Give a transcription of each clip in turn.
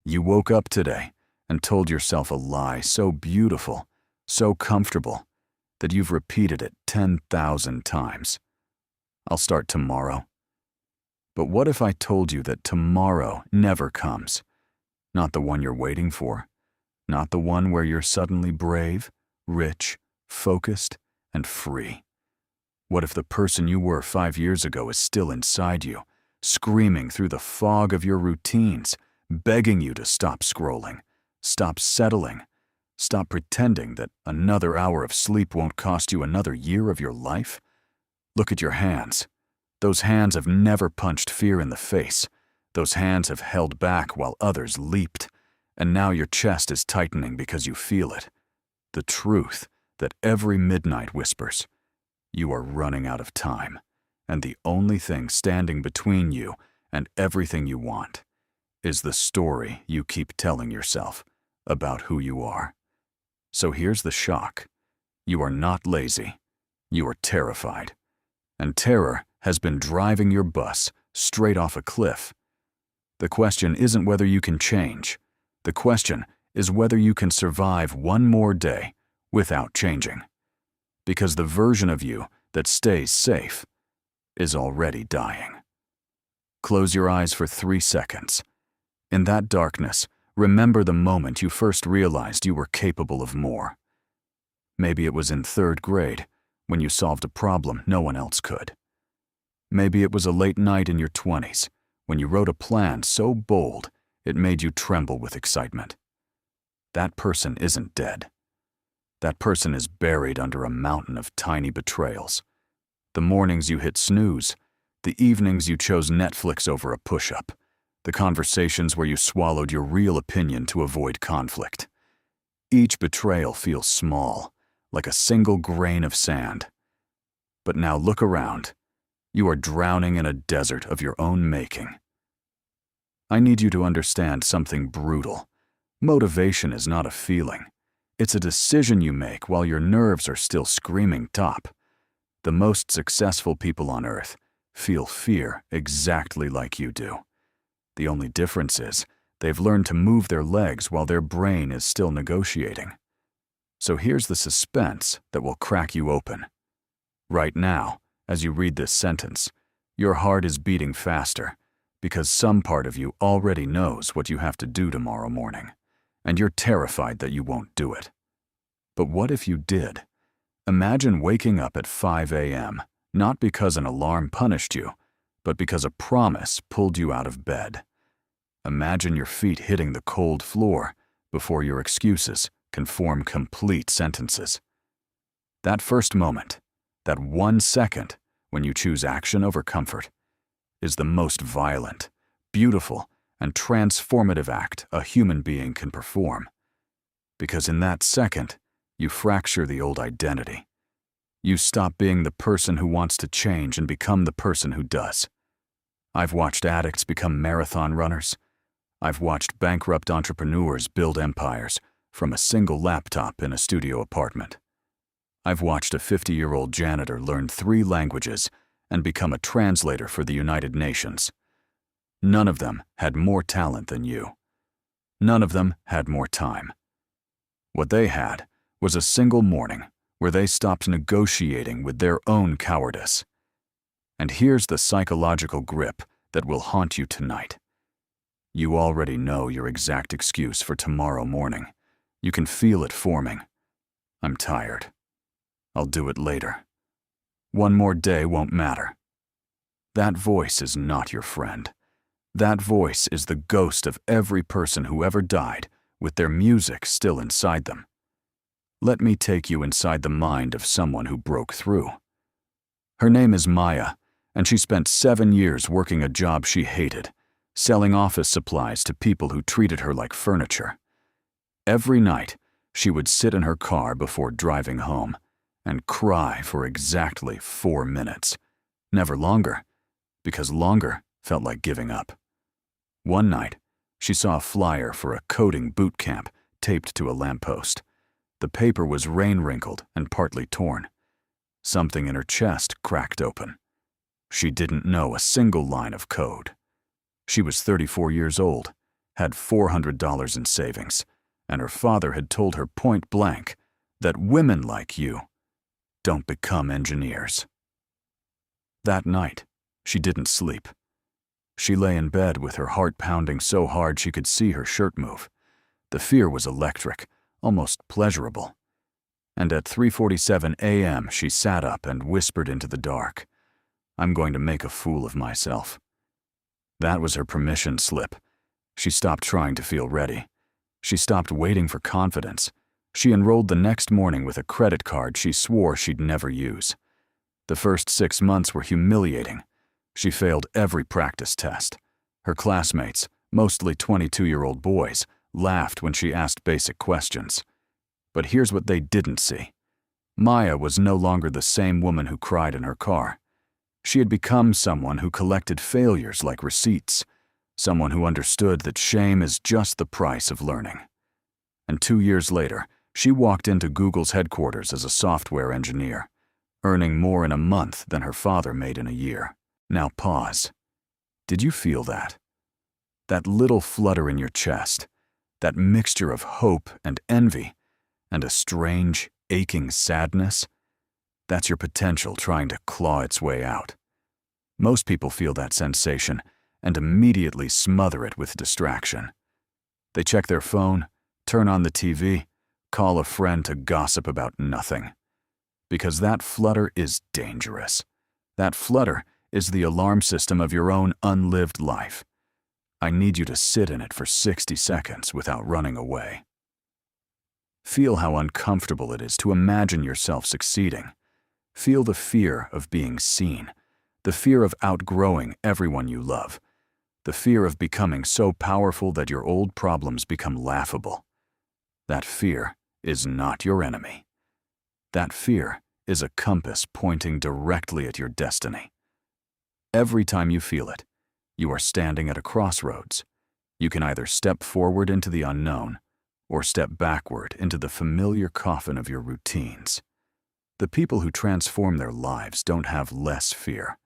You woke up today and told yourself a lie so beautiful, so comfortable, that you've repeated it 10,000 times. I'll start tomorrow. But what if I told you that tomorrow never comes? Not the one you're waiting for. Not the one where you're suddenly brave, rich, focused, and free. What if the person you were 5 years ago is still inside you, screaming through the fog of your routines, begging you to stop scrolling, stop settling, stop pretending that another hour of sleep won't cost you another year of your life? Look at your hands. Those hands have never punched fear in the face. Those hands have held back while others leaped. And now your chest is tightening because you feel it. The truth that every midnight whispers. You are running out of time, and the only thing standing between you and everything you want is the story you keep telling yourself about who you are. So here's the shock. You are not lazy. You are terrified. And terror has been driving your bus straight off a cliff. The question isn't whether you can change. The question is whether you can survive one more day without changing. Because the version of you that stays safe is already dying. Close your eyes for 3 seconds. In that darkness, remember the moment you first realized you were capable of more. Maybe it was in 3rd grade, when you solved a problem no one else could. Maybe it was a late night in your 20s, when you wrote a plan so bold it made you tremble with excitement. That person isn't dead. That person is buried under a mountain of tiny betrayals. The mornings you hit snooze, the evenings you chose Netflix over a push-up, the conversations where you swallowed your real opinion to avoid conflict. Each betrayal feels small, like a single grain of sand. But now look around. You are drowning in a desert of your own making. I need you to understand something brutal. Motivation is not a feeling. It's a decision you make while your nerves are still screaming top. The most successful people on earth feel fear exactly like you do. The only difference is they've learned to move their legs while their brain is still negotiating. So here's the suspense that will crack you open. Right now, as you read this sentence, your heart is beating faster because some part of you already knows what you have to do tomorrow morning, and you're terrified that you won't do it. But what if you did? Imagine waking up at 5 a.m., not because an alarm punished you, but because a promise pulled you out of bed. Imagine your feet hitting the cold floor before your excuses can form complete sentences. That first moment, that 1 second when you choose action over comfort, is the most violent, beautiful, and transformative act a human being can perform. Because in that second, you fracture the old identity. You stop being the person who wants to change and become the person who does. I've watched addicts become marathon runners. I've watched bankrupt entrepreneurs build empires from a single laptop in a studio apartment. I've watched a 50-year-old janitor learn 3 languages and become a translator for the United Nations. None of them had more talent than you. None of them had more time. What they had was a single morning where they stopped negotiating with their own cowardice. And here's the psychological grip that will haunt you tonight. You already know your exact excuse for tomorrow morning. You can feel it forming. I'm tired. I'll do it later. One more day won't matter. That voice is not your friend. That voice is the ghost of every person who ever died with their music still inside them. Let me take you inside the mind of someone who broke through. Her name is Maya, and she spent 7 years working a job she hated, selling office supplies to people who treated her like furniture. Every night, she would sit in her car before driving home and cry for exactly 4 minutes, never longer, because longer felt like giving up. One night, she saw a flyer for a coding boot camp taped to a lamppost. The paper was rain-wrinkled and partly torn. Something in her chest cracked open. She didn't know a single line of code. She was 34 years old, had $400 in savings, and her father had told her point blank that women like you don't become engineers. That night, she didn't sleep. She lay in bed with her heart pounding so hard she could see her shirt move. The fear was electric, almost pleasurable. And at 3:47 a.m., she sat up and whispered into the dark, "I'm going to make a fool of myself." That was her permission slip. She stopped trying to feel ready. She stopped waiting for confidence. She enrolled the next morning with a credit card she swore she'd never use. The first 6 months were humiliating. She failed every practice test. Her classmates, mostly 22-year-old boys, laughed when she asked basic questions. But here's what they didn't see. Maya was no longer the same woman who cried in her car. She had become someone who collected failures like receipts, someone who understood that shame is just the price of learning. And 2 years later, she walked into Google's headquarters as a software engineer, earning more in a month than her father made in a year. Now pause. Did you feel that? That little flutter in your chest, that mixture of hope and envy, and a strange, aching sadness? That's your potential trying to claw its way out. Most people feel that sensation and immediately smother it with distraction. They check their phone, turn on the TV, call a friend to gossip about nothing. Because that flutter is dangerous. That flutter is the alarm system of your own unlived life. I need you to sit in it for 60 seconds without running away. Feel how uncomfortable it is to imagine yourself succeeding. Feel the fear of being seen, the fear of outgrowing everyone you love, the fear of becoming so powerful that your old problems become laughable. That fear is not your enemy. That fear is a compass pointing directly at your destiny. Every time you feel it, you are standing at a crossroads. You can either step forward into the unknown or step backward into the familiar coffin of your routines. The people who transform their lives don't have less fear.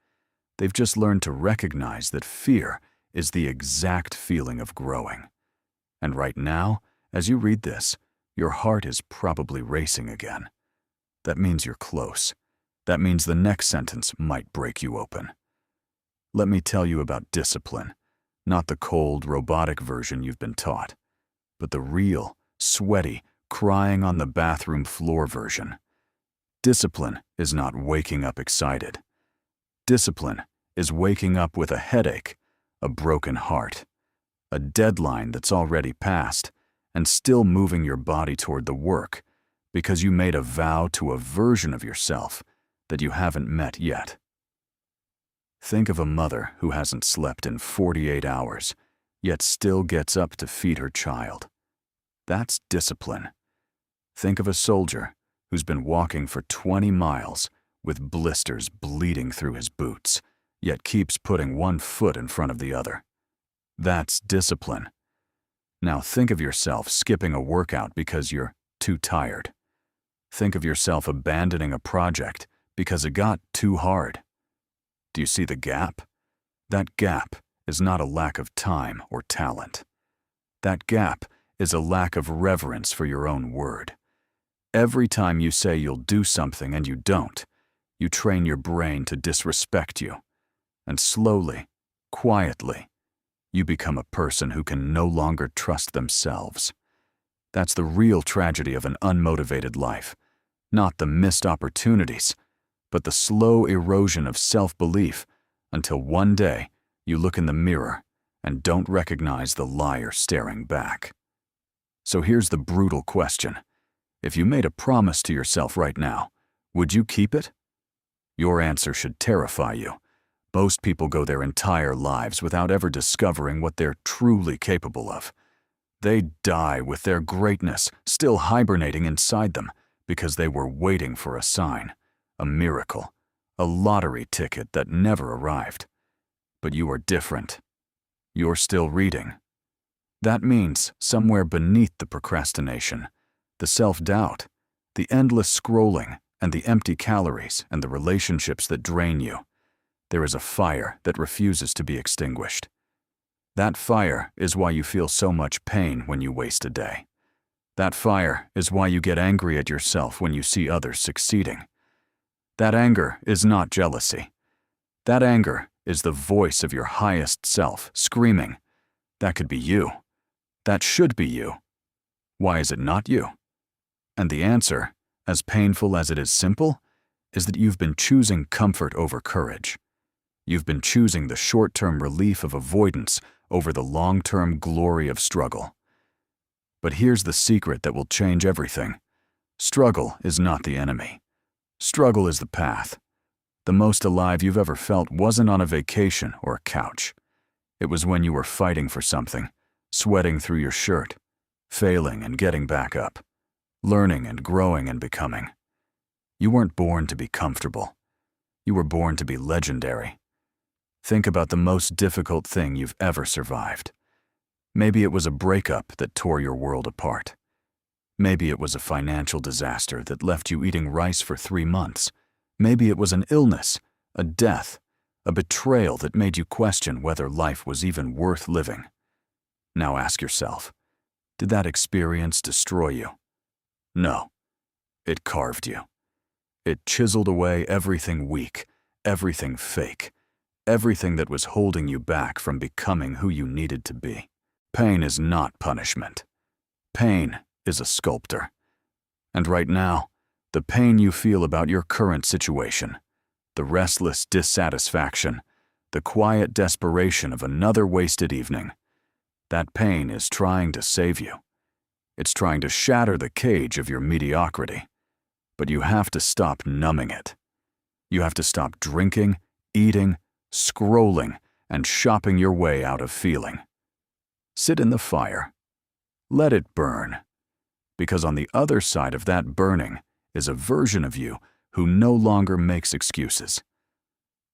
They've just learned to recognize that fear is the exact feeling of growing. And right now, as you read this, your heart is probably racing again. That means you're close. That means the next sentence might break you open. Let me tell you about discipline, not the cold, robotic version you've been taught, but the real, sweaty, crying on the bathroom floor version. Discipline is not waking up excited. Discipline is waking up with a headache, a broken heart, a deadline that's already passed, and still moving your body toward the work because you made a vow to a version of yourself that you haven't met yet. Think of a mother who hasn't slept in 48 hours, yet still gets up to feed her child. That's discipline. Think of a soldier who's been walking for 20 miles with blisters bleeding through his boots, yet keeps putting one foot in front of the other. That's discipline. Now think of yourself skipping a workout because you're too tired. Think of yourself abandoning a project because it got too hard. Do you see the gap? That gap is not a lack of time or talent. That gap is a lack of reverence for your own word. Every time you say you'll do something and you don't, you train your brain to disrespect you. And slowly, quietly, you become a person who can no longer trust themselves. That's the real tragedy of an unmotivated life. Not the missed opportunities, but the slow erosion of self-belief until one day you look in the mirror and don't recognize the liar staring back. So here's the brutal question. If you made a promise to yourself right now, would you keep it? Your answer should terrify you. Most people go their entire lives without ever discovering what they're truly capable of. They die with their greatness still hibernating inside them because they were waiting for a sign, a miracle, a lottery ticket that never arrived. But you are different. You're still reading. That means somewhere beneath the procrastination, the self-doubt, the endless scrolling, and the empty calories and the relationships that drain you, there is a fire that refuses to be extinguished. That fire is why you feel so much pain when you waste a day. That fire is why you get angry at yourself when you see others succeeding. That anger is not jealousy. That anger is the voice of your highest self screaming, "That could be you. That should be you. Why is it not you?" And the answer, as painful as it is simple, is that you've been choosing comfort over courage. You've been choosing the short-term relief of avoidance over the long-term glory of struggle. But here's the secret that will change everything. Struggle is not the enemy. Struggle is the path. The most alive you've ever felt wasn't on a vacation or a couch. It was when you were fighting for something, sweating through your shirt, failing and getting back up, learning and growing and becoming. You weren't born to be comfortable. You were born to be legendary. Think about the most difficult thing you've ever survived. Maybe it was a breakup that tore your world apart. Maybe it was a financial disaster that left you eating rice for 3 months. Maybe it was an illness, a death, a betrayal that made you question whether life was even worth living. Now ask yourself, did that experience destroy you? No. It carved you. It chiseled away everything weak, everything fake, everything that was holding you back from becoming who you needed to be. Pain is not punishment. Pain is a sculptor. And right now, the pain you feel about your current situation, the restless dissatisfaction, the quiet desperation of another wasted evening, that pain is trying to save you. It's trying to shatter the cage of your mediocrity. But you have to stop numbing it. You have to stop drinking, eating, scrolling, and shopping your way out of feeling. Sit in the fire. Let it burn. Because on the other side of that burning is a version of you who no longer makes excuses.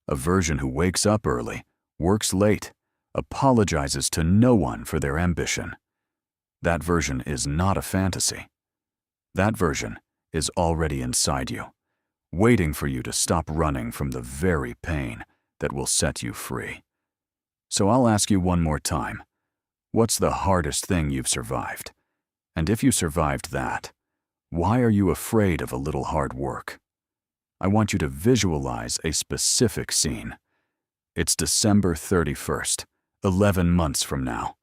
A version who wakes up early, works late, apologizes to no one for their ambition. That version is not a fantasy. That version is already inside you, waiting for you to stop running from the very pain that will set you free. So I'll ask you one more time. What's the hardest thing you've survived? And if you survived that, why are you afraid of a little hard work? I want you to visualize a specific scene. It's December 31st, 11 months from now.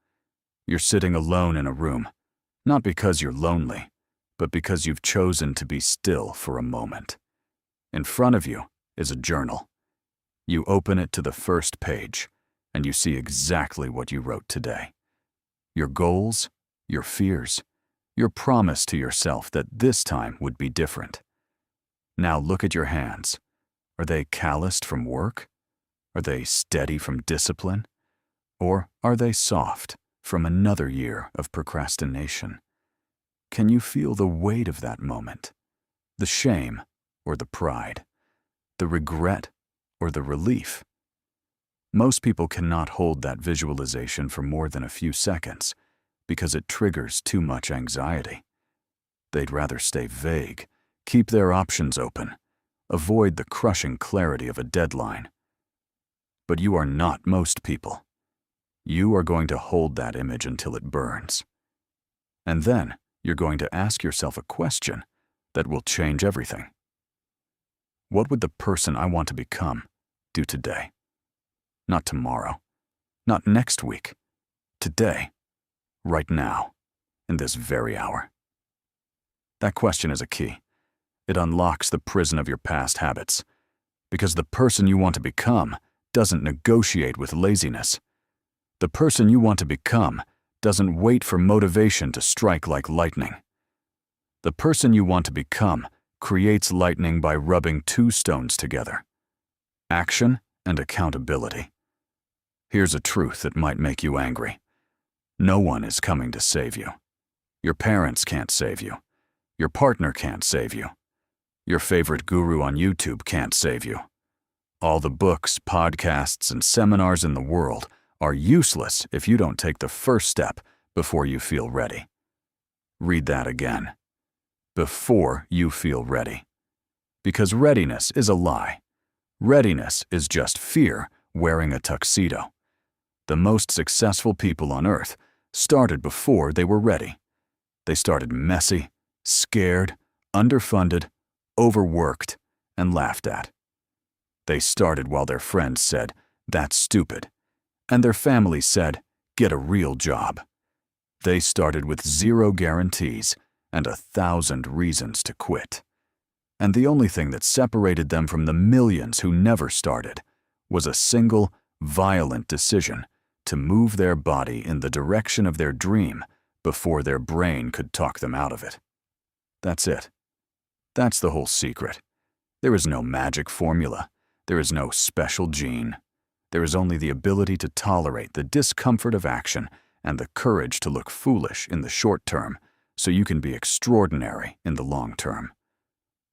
You're sitting alone in a room, not because you're lonely, but because you've chosen to be still for a moment. In front of you is a journal. You open it to the first page, and you see exactly what you wrote today. Your goals, your fears, your promise to yourself that this time would be different. Now look at your hands. Are they calloused from work? Are they steady from discipline? Or are they soft from another year of procrastination? Can you feel the weight of that moment? The shame or the pride? The regret or the relief? Most people cannot hold that visualization for more than a few seconds because it triggers too much anxiety. They'd rather stay vague, keep their options open, avoid the crushing clarity of a deadline. But you are not most people. You are going to hold that image until it burns. And then you're going to ask yourself a question that will change everything. What would the person I want to become do today? Not tomorrow, not next week, today, right now, in this very hour. That question is a key. It unlocks the prison of your past habits, because the person you want to become doesn't negotiate with laziness. The person you want to become doesn't wait for motivation to strike like lightning. The person you want to become creates lightning by rubbing two stones together: action and accountability. Here's a truth that might make you angry. No one is coming to save you. Your parents can't save you. Your partner can't save you. Your favorite guru on YouTube can't save you. All the books, podcasts, and seminars in the world are useless if you don't take the first step before you feel ready. Read that again. Before you feel ready. Because readiness is a lie. Readiness is just fear wearing a tuxedo. The most successful people on earth started before they were ready. They started messy, scared, underfunded, overworked, and laughed at. They started while their friends said, "That's stupid," and their families said, "Get a real job." They started with 0 guarantees and 1,000 reasons to quit. And the only thing that separated them from the millions who never started was a single, violent decision to move their body in the direction of their dream before their brain could talk them out of it. That's it. That's the whole secret. There is no magic formula. There is no special gene. There is only the ability to tolerate the discomfort of action and the courage to look foolish in the short term so you can be extraordinary in the long term.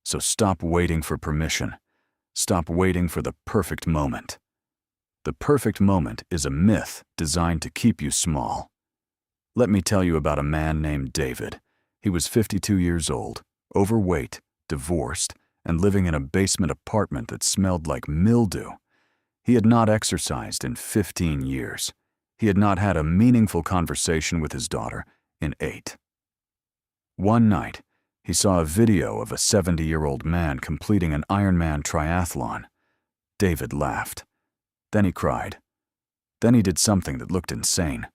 So stop waiting for permission. Stop waiting for the perfect moment. The perfect moment is a myth designed to keep you small. Let me tell you about a man named David. He was 52 years old, overweight, divorced, and living in a basement apartment that smelled like mildew. He had not exercised in 15 years. He had not had a meaningful conversation with his daughter in 8. One night, he saw a video of a 70-year-old man completing an Ironman triathlon. David laughed. Then he cried. Then he did something that looked insane.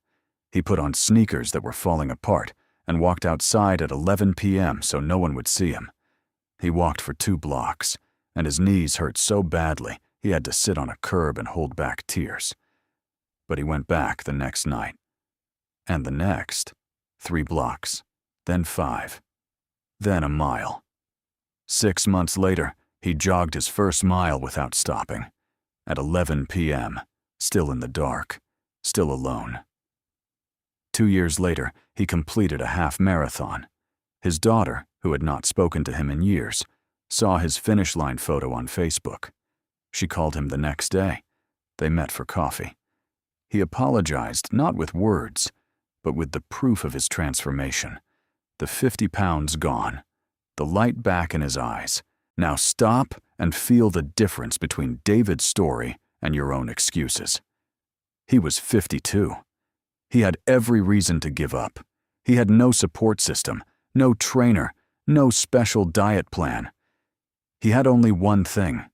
He put on sneakers that were falling apart and walked outside at 11 p.m. so no one would see him. He walked for 2 blocks, and his knees hurt so badly he had to sit on a curb and hold back tears. But he went back the next night. And the next, 3 blocks, then 5, then a mile. 6 months later, he jogged his first mile without stopping. At 11 p.m., still in the dark, still alone. 2 years later, he completed a half marathon. His daughter, who had not spoken to him in years, saw his finish line photo on Facebook. She called him the next day. They met for coffee. He apologized not with words, but with the proof of his transformation. The 50 pounds gone, the light back in his eyes. Now stop and feel the difference between David's story and your own excuses. He was 52. He had every reason to give up. He had no support system, no trainer, no special diet plan. He had only one thing: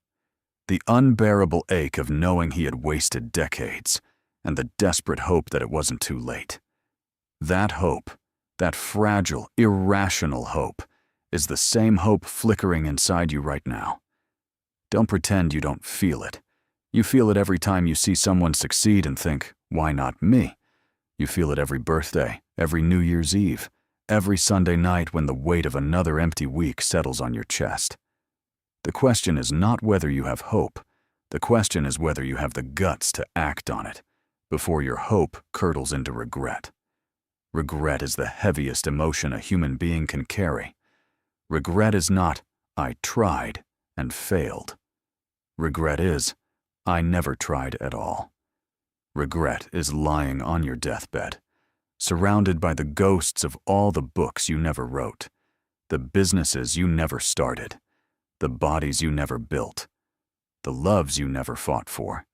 the unbearable ache of knowing he had wasted decades, and the desperate hope that it wasn't too late. That hope, that fragile, irrational hope, is the same hope flickering inside you right now. Don't pretend you don't feel it. You feel it every time you see someone succeed and think, "Why not me?" You feel it every birthday, every New Year's Eve, every Sunday night when the weight of another empty week settles on your chest. The question is not whether you have hope. The question is whether you have the guts to act on it before your hope curdles into regret. Regret is the heaviest emotion a human being can carry. Regret is not, "I tried and failed." Regret is, "I never tried at all." Regret is lying on your deathbed, surrounded by the ghosts of all the books you never wrote, the businesses you never started, the bodies you never built, the loves you never fought for.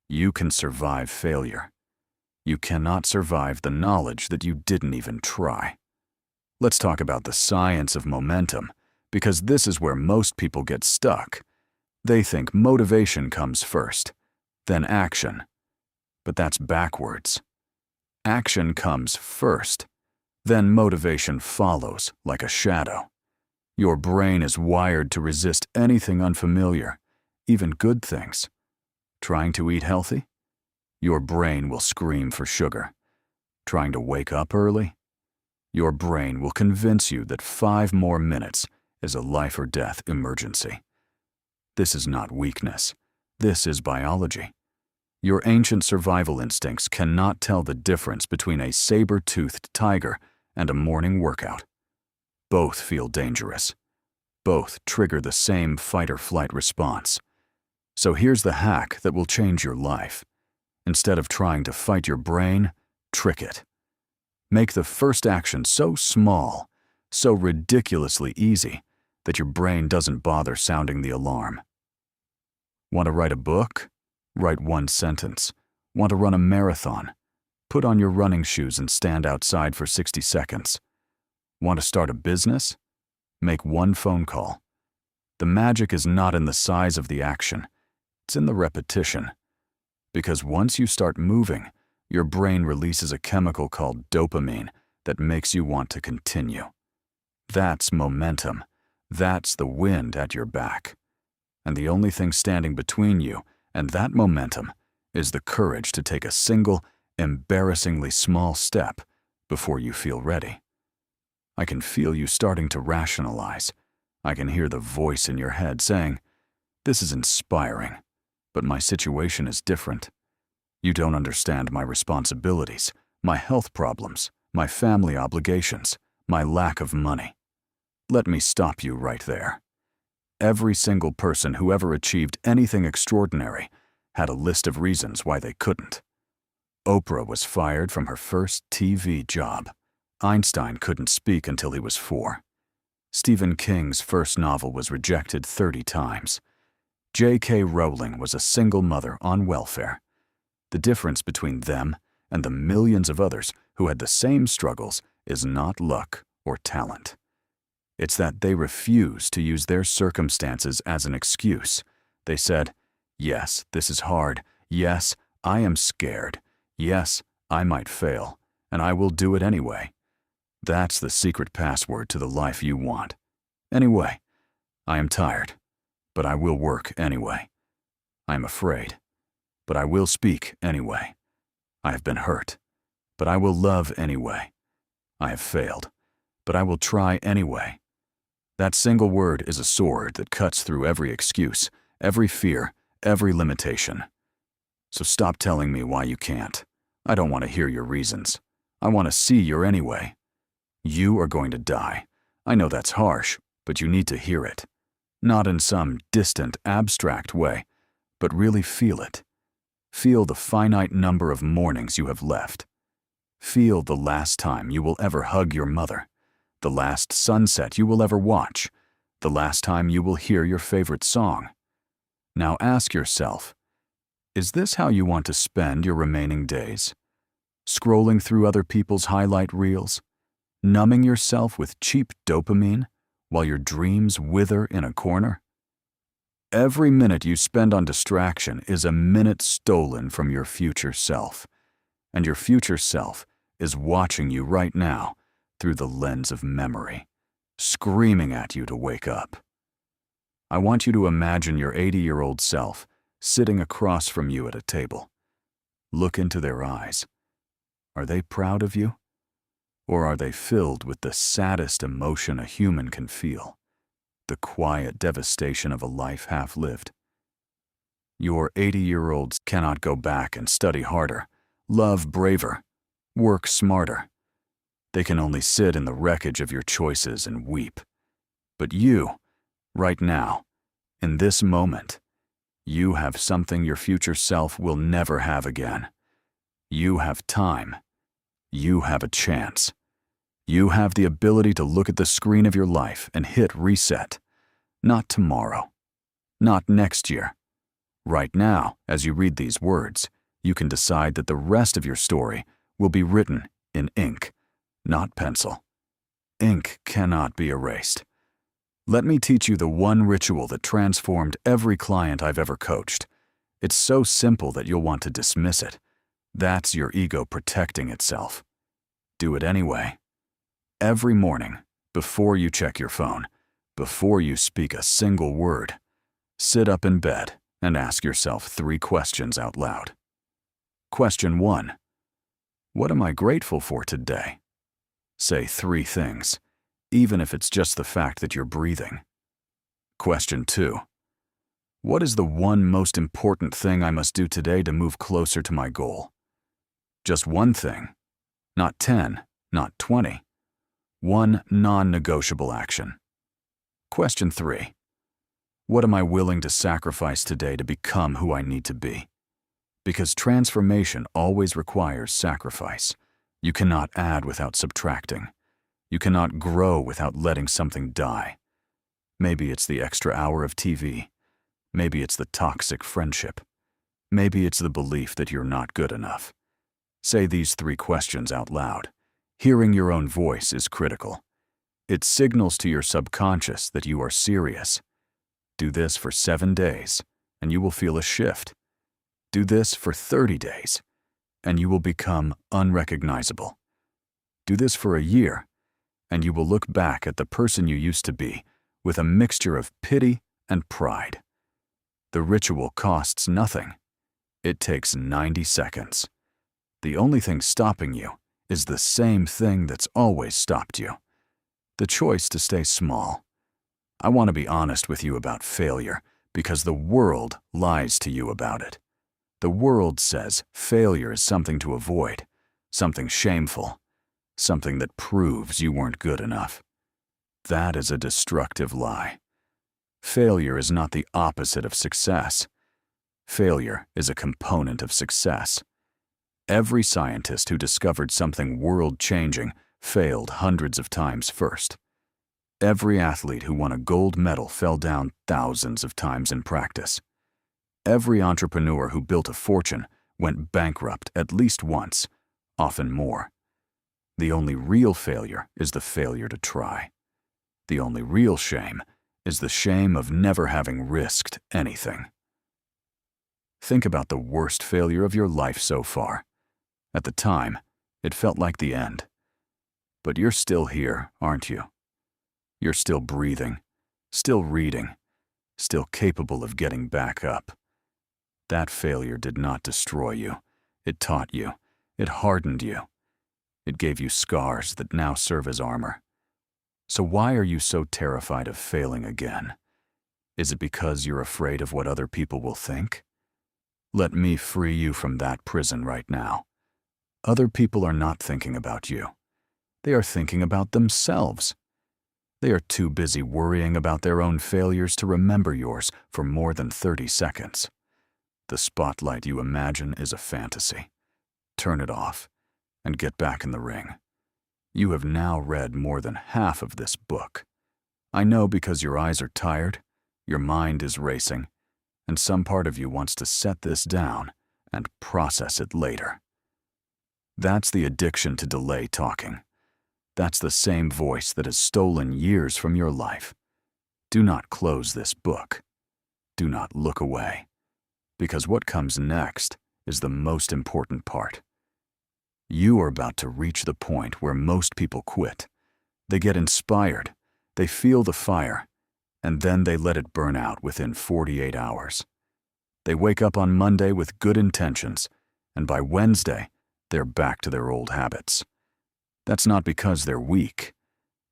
You can survive failure. You cannot survive the knowledge that you didn't even try. Let's talk about the science of momentum, because this is where most people get stuck. They think motivation comes first, then action. But that's backwards. Action comes first, then motivation follows like a shadow. Your brain is wired to resist anything unfamiliar, even good things. Trying to eat healthy? Your brain will scream for sugar. Trying to wake up early? Your brain will convince you that 5 more minutes is a life or death emergency. This is not weakness. This is biology. Your ancient survival instincts cannot tell the difference between a saber-toothed tiger and a morning workout. Both feel dangerous. Both trigger the same fight-or-flight response. So here's the hack that will change your life. Instead of trying to fight your brain, trick it. Make the first action so small, so ridiculously easy, that your brain doesn't bother sounding the alarm. Want to write a book? Write 1 sentence, Want to run a marathon? Put on your running shoes and stand outside for 60 seconds. Want to start a business? Make one phone call. The magic is not in the size of the action, it's in the repetition. Because once you start moving, your brain releases a chemical called dopamine that makes you want to continue. That's momentum. That's the wind at your back. And the only thing standing between you and that momentum is the courage to take a single, embarrassingly small step before you feel ready. I can feel you starting to rationalize. I can hear the voice in your head saying, "This is inspiring, but my situation is different. You don't understand my responsibilities, my health problems, my family obligations, my lack of money." Let me stop you right there. Every single person who ever achieved anything extraordinary had a list of reasons why they couldn't. Oprah was fired from her first TV job. Einstein couldn't speak until he was 4. Stephen King's first novel was rejected 30 times. J.K. Rowling was a single mother on welfare. The difference between them and the millions of others who had the same struggles is not luck or talent. It's that they refused to use their circumstances as an excuse. They said, "Yes, this is hard. Yes, I am scared. Yes, I might fail, and I will do it anyway." That's the secret password to the life you want. Anyway, I am tired, but I will work anyway. I am afraid, but I will speak anyway. I have been hurt, but I will love anyway. I have failed, but I will try anyway. That single word is a sword that cuts through every excuse, every fear, every limitation. So stop telling me why you can't. I don't want to hear your reasons. I want to see your anyway. You are going to die. I know that's harsh, but you need to hear it. Not in some distant, abstract way, but really feel it. Feel the finite number of mornings you have left. Feel the last time you will ever hug your mother, the last sunset you will ever watch, the last time you will hear your favorite song. Now ask yourself, is this how you want to spend your remaining days? Scrolling through other people's highlight reels? Numbing yourself with cheap dopamine while your dreams wither in a corner? Every minute you spend on distraction is a minute stolen from your future self, and your future self is watching you right now through the lens of memory, screaming at you to wake up. I want you to imagine your 80-year-old self sitting across from you at a table. Look into their eyes. Are they proud of you? Or are they filled with the saddest emotion a human can feel? The quiet devastation of a life half-lived. Your 80-year-olds cannot go back and study harder, love braver, work smarter. They can only sit in the wreckage of your choices and weep. But you, right now, in this moment, you have something your future self will never have again. You have time. You have a chance. You have the ability to look at the screen of your life and hit reset. Not tomorrow. Not next year. Right now, as you read these words, you can decide that the rest of your story will be written in ink, not pencil. Ink cannot be erased. Let me teach you the one ritual that transformed every client I've ever coached. It's so simple that you'll want to dismiss it. That's your ego protecting itself. Do it anyway. Every morning, before you check your phone, before you speak a single word, sit up in bed and ask yourself 3 questions out loud. Question 1. What am I grateful for today? Say 3 things, even if it's just the fact that you're breathing. Question 2. What is the one most important thing I must do today to move closer to my goal? Just one thing, not 10, not 20. One non-negotiable action. Question 3. What am I willing to sacrifice today to become who I need to be? Because transformation always requires sacrifice. You cannot add without subtracting. You cannot grow without letting something die. Maybe it's the extra hour of TV. Maybe it's the toxic friendship. Maybe it's the belief that you're not good enough. Say these 3 questions out loud. Hearing your own voice is critical. It signals to your subconscious that you are serious. Do this for 7 days, and you will feel a shift. Do this for 30 days, and you will become unrecognizable. Do this for a year, and you will look back at the person you used to be with a mixture of pity and pride. The ritual costs nothing. It takes 90 seconds. The only thing stopping you is the same thing that's always stopped you: the choice to stay small. I want to be honest with you about failure because the world lies to you about it. The world says failure is something to avoid, something shameful, something that proves you weren't good enough. That is a destructive lie. Failure is not the opposite of success. Failure is a component of success. Every scientist who discovered something world-changing failed hundreds of times first. Every athlete who won a gold medal fell down thousands of times in practice. Every entrepreneur who built a fortune went bankrupt at least once, often more. The only real failure is the failure to try. The only real shame is the shame of never having risked anything. Think about the worst failure of your life so far. At the time, it felt like the end. But you're still here, aren't you? You're still breathing, still reading, still capable of getting back up. That failure did not destroy you. It taught you. It hardened you. It gave you scars that now serve as armor. So why are you so terrified of failing again? Is it because you're afraid of what other people will think? Let me free you from that prison right now. Other people are not thinking about you. They are thinking about themselves. They are too busy worrying about their own failures to remember yours for more than 30 seconds. The spotlight you imagine is a fantasy. Turn it off and get back in the ring. You have now read more than half of this book. I know because your eyes are tired, your mind is racing, and some part of you wants to set this down and process it later. That's the addiction to delay talking. That's the same voice that has stolen years from your life. Do not close this book. Do not look away, because what comes next is the most important part. You are about to reach the point where most people quit. They get inspired, they feel the fire, and then they let it burn out within 48 hours. They wake up on Monday with good intentions, and by Wednesday, they're back to their old habits. That's not because they're weak.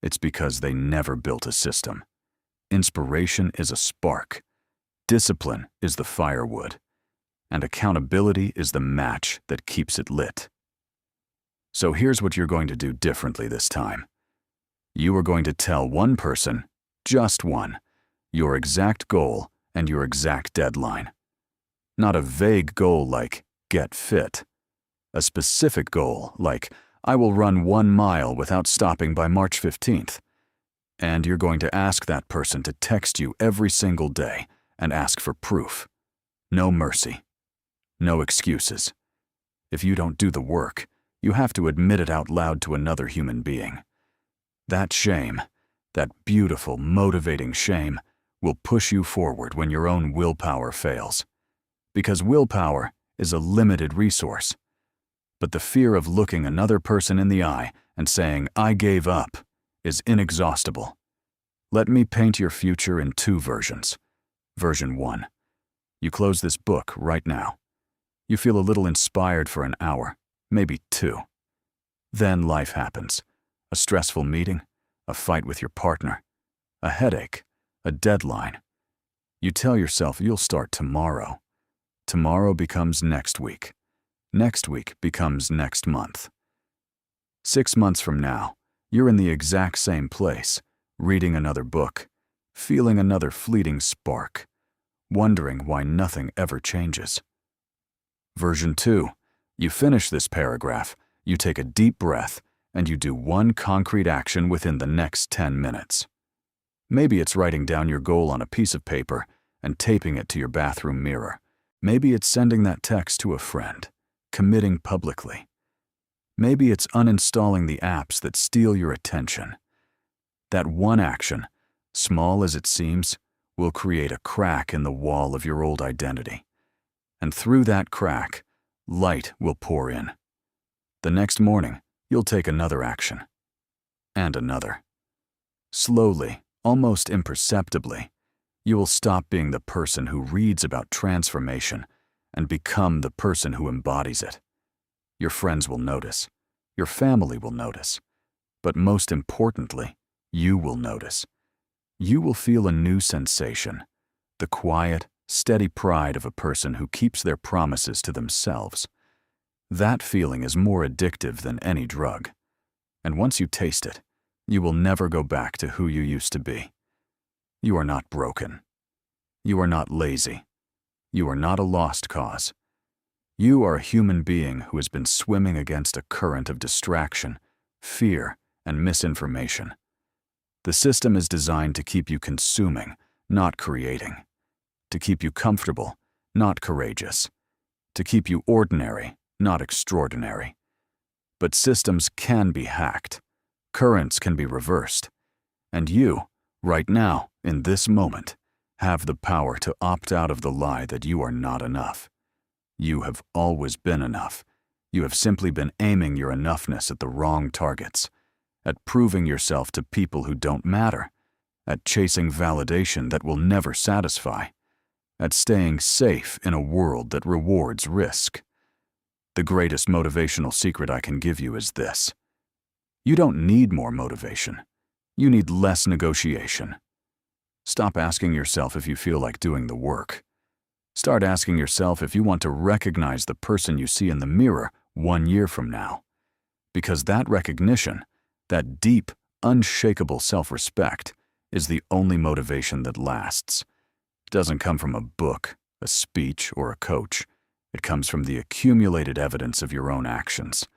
It's because they never built a system. Inspiration is a spark. Discipline is the firewood. And accountability is the match that keeps it lit. So here's what you're going to do differently this time. You are going to tell one person, just one, your exact goal and your exact deadline. Not a vague goal like get fit. A specific goal like I will run 1 mile without stopping by March 15th. And you're going to ask that person to text you every single day and ask for proof. No mercy. No excuses. If you don't do the work, you have to admit it out loud to another human being. That shame, that beautiful, motivating shame, will push you forward when your own willpower fails. Because willpower is a limited resource. But the fear of looking another person in the eye and saying, I gave up, is inexhaustible. Let me paint your future in 2 versions. Version 1. You close this book right now. You feel a little inspired for an hour, maybe 2. Then life happens. A stressful meeting, a fight with your partner, a headache, a deadline. You tell yourself you'll start tomorrow. Tomorrow becomes next week. Next week becomes next month. 6 months from now, you're in the exact same place, reading another book, feeling another fleeting spark, wondering why nothing ever changes. Version 2. You finish this paragraph, you take a deep breath, and you do one concrete action within the next 10 minutes. Maybe it's writing down your goal on a piece of paper and taping it to your bathroom mirror. Maybe it's sending that text to a friend, committing publicly. Maybe it's uninstalling the apps that steal your attention. That one action, small as it seems, will create a crack in the wall of your old identity. And through that crack, light will pour in. The next morning, you'll take another action. And another. Slowly, almost imperceptibly, you will stop being the person who reads about transformation and become the person who embodies it. Your friends will notice. Your family will notice. But most importantly, you will notice. You will feel a new sensation, the quiet, steady pride of a person who keeps their promises to themselves. That feeling is more addictive than any drug. And once you taste it, you will never go back to who you used to be. You are not broken. You are not lazy. You are not a lost cause. You are a human being who has been swimming against a current of distraction, fear, and misinformation. The system is designed to keep you consuming, not creating. To keep you comfortable, not courageous. To keep you ordinary, not extraordinary. But systems can be hacked. Currents can be reversed. And you, right now, in this moment, have the power to opt out of the lie that you are not enough. You have always been enough. You have simply been aiming your enoughness at the wrong targets, at proving yourself to people who don't matter, at chasing validation that will never satisfy, at staying safe in a world that rewards risk. The greatest motivational secret I can give you is this. You don't need more motivation. You need less negotiation. Stop asking yourself if you feel like doing the work. Start asking yourself if you want to recognize the person you see in the mirror 1 year from now. Because that recognition, that deep, unshakable self-respect, is the only motivation that lasts. It doesn't come from a book, a speech, or a coach. It comes from the accumulated evidence of your own actions.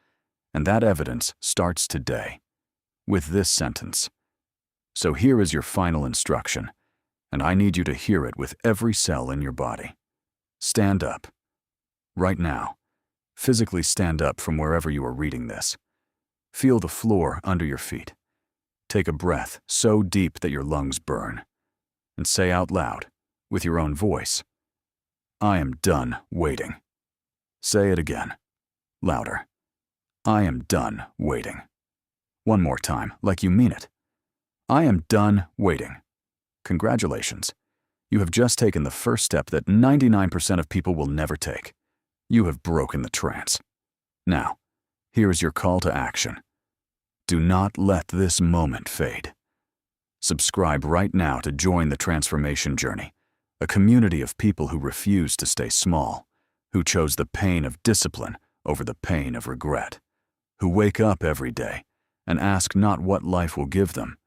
And that evidence starts today, with this sentence. So here is your final instruction, and I need you to hear it with every cell in your body. Stand up. Right now. Physically stand up from wherever you are reading this. Feel the floor under your feet. Take a breath so deep that your lungs burn. And say out loud, with your own voice, I am done waiting. Say it again, louder. I am done waiting. One more time, like you mean it. I am done waiting. Congratulations. You have just taken the first step that 99% of people will never take. You have broken the trance. Now, here is your call to action. Do not let this moment fade. Subscribe right now to join the transformation journey, a community of people who refuse to stay small, who chose the pain of discipline over the pain of regret, who wake up every day and ask not what life will give them,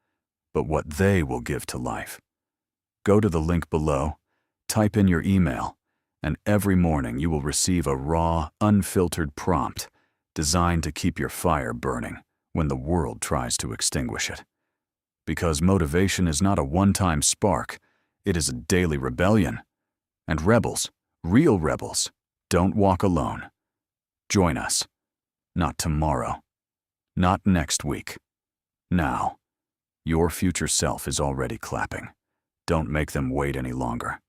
but what they will give to life. Go to the link below, type in your email, and every morning you will receive a raw, unfiltered prompt designed to keep your fire burning when the world tries to extinguish it. Because motivation is not a one-time spark, it is a daily rebellion. And rebels, real rebels, don't walk alone. Join us. Not tomorrow. Not next week. Now. Your future self is already clapping. Don't make them wait any longer.